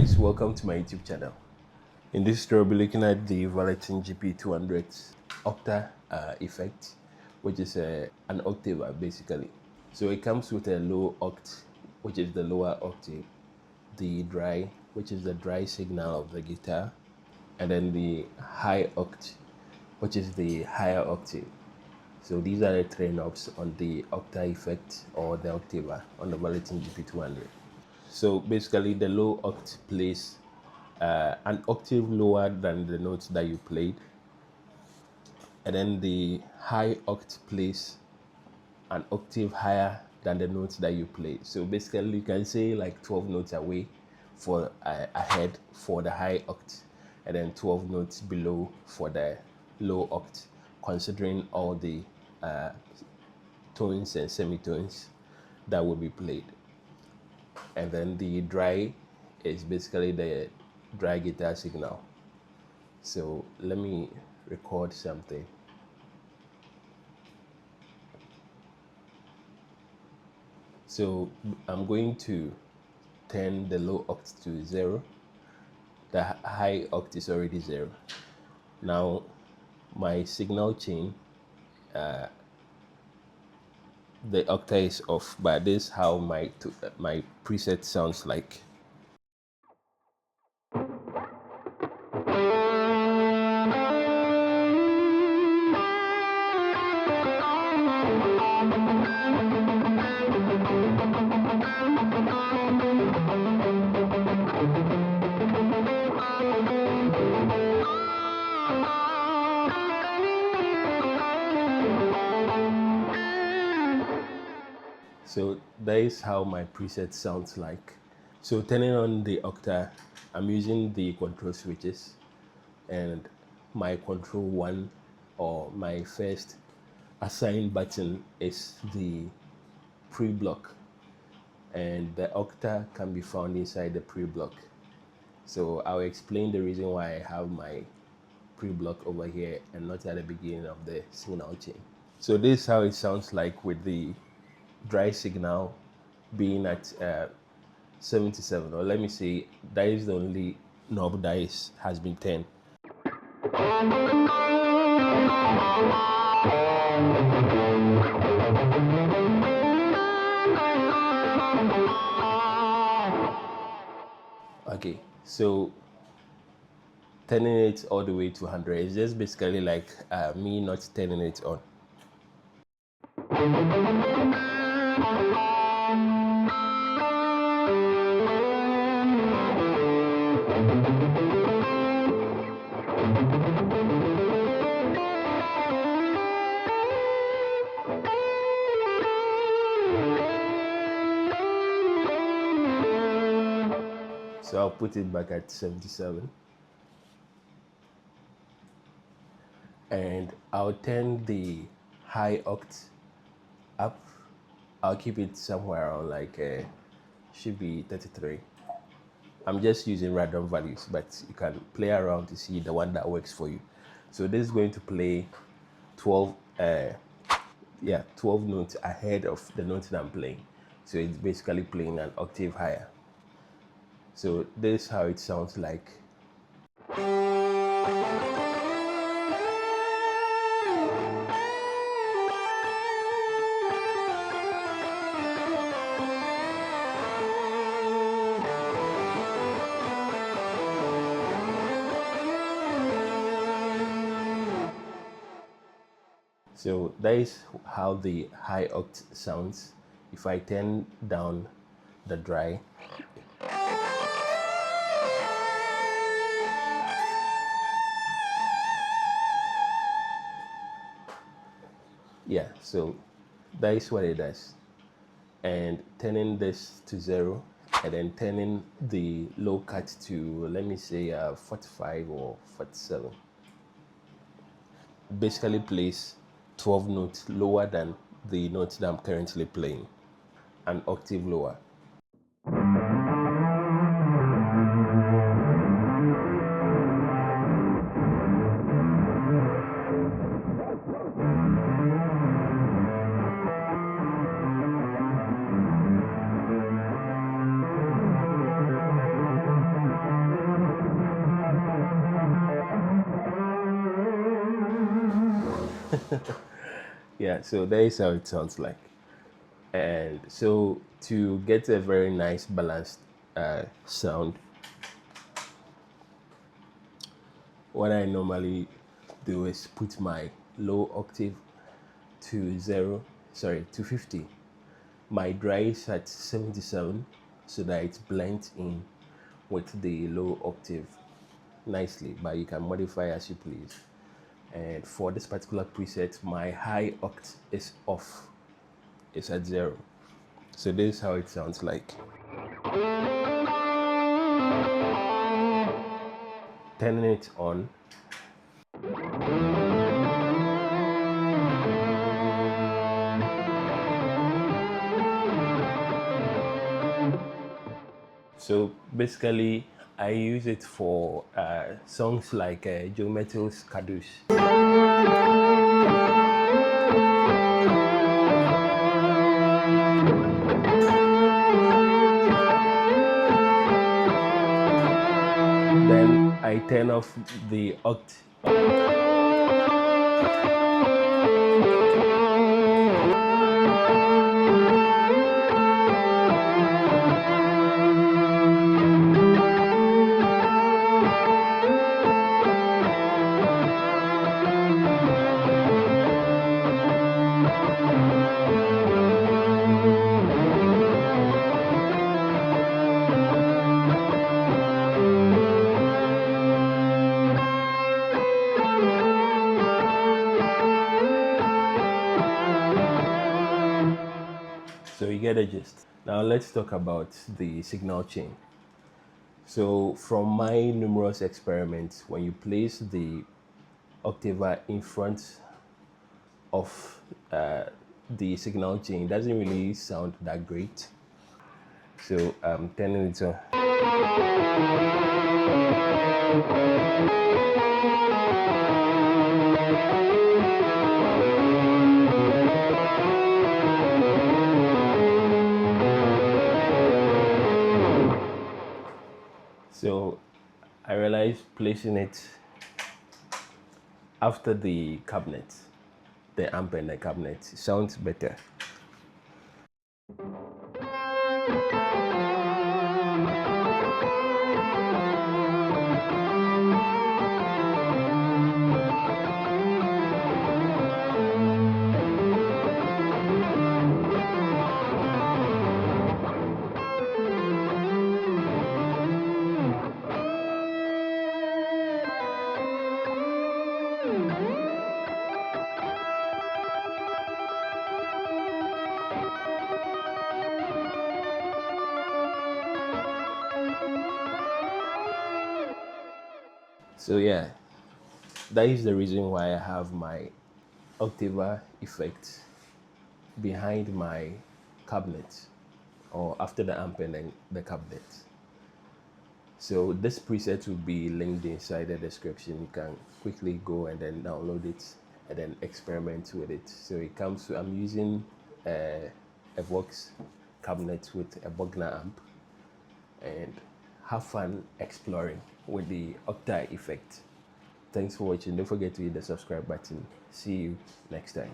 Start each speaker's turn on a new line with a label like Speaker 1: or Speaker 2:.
Speaker 1: guys, welcome to my YouTube channel. In this tutorial, we'll be looking at the Valeton GP200 Octa effect, which is an octaver basically. So it comes with a low oct, which is the lower octave, the dry, which is the dry signal of the guitar, and then the high oct, which is the higher octave. So these are the three knobs on the Octa effect or the Octaver on the Valeton GP200. So basically the low oct plays an octave lower than the notes that you played, and then the high oct plays an octave higher than the notes that you played. So basically you can say like 12 notes away for ahead for the high oct, and then 12 notes below for the low oct, considering all the tones and semitones that will be played. And then the dry is basically the dry guitar signal. So let me record something. So I'm going to turn the low oct to 0. The high oct is already 0. Now my signal chain, the octave is off, but this is how my preset sounds like. So that is how my preset sounds like. So turning on the Octa, I'm using the control switches, and my control 1 or my first assigned button is the pre-block, and the Octa can be found inside the pre-block. So I'll explain the reason why I have my pre-block over here and not at the beginning of the signal chain. So this is how it sounds like with the dry signal being at 77, or let me say that is the only knob that has been turned. Okay, so turning it all the way to 100 is just basically like me not turning it on. So I'll put it back at 77, and I'll turn the high oct up. I'll keep it somewhere around like should be 33. I'm just using random values, but you can play around to see the one that works for you. So this is going to play 12 notes ahead of the notes that I'm playing. So it's basically playing an octave higher. So this is how it sounds like. So that is how the high oct sounds. If I turn down the dry, yeah, so that is what it does. And turning this to 0, and then turning the low cut to, let me say 45 or 47, basically plays 12 notes lower than the notes that I'm currently playing, an octave lower. Yeah, so that is how it sounds like. And so to get a very nice balanced sound, what I normally do is put my low octave to 50. My dry is at 77 so that it blends in with the low octave nicely, but you can modify as you please. And for this particular preset, my high oct is off, it's at 0. So this is how it sounds like. Turning it on, so basically I use it for songs like Joe Metals Kadosh. Then I turn off the oct. So you get the gist. Now let's talk about the signal chain. So from my numerous experiments, when you place the Octaver in front of the signal chain, it doesn't really sound that great. So I'm turning it on. So I realized placing it after the cabinet, the amp and the cabinet, sounds better. So yeah, that is the reason why I have my Octaver effect behind my cabinet, or after the amp and then the cabinet. So this preset will be linked inside the description. You can quickly go and then download it and then experiment with it. So it comes to, I'm using a Vox cabinet with a Bogner amp, and have fun exploring with the Octa effect. Thanks for watching. Don't forget to hit the subscribe button. See you next time.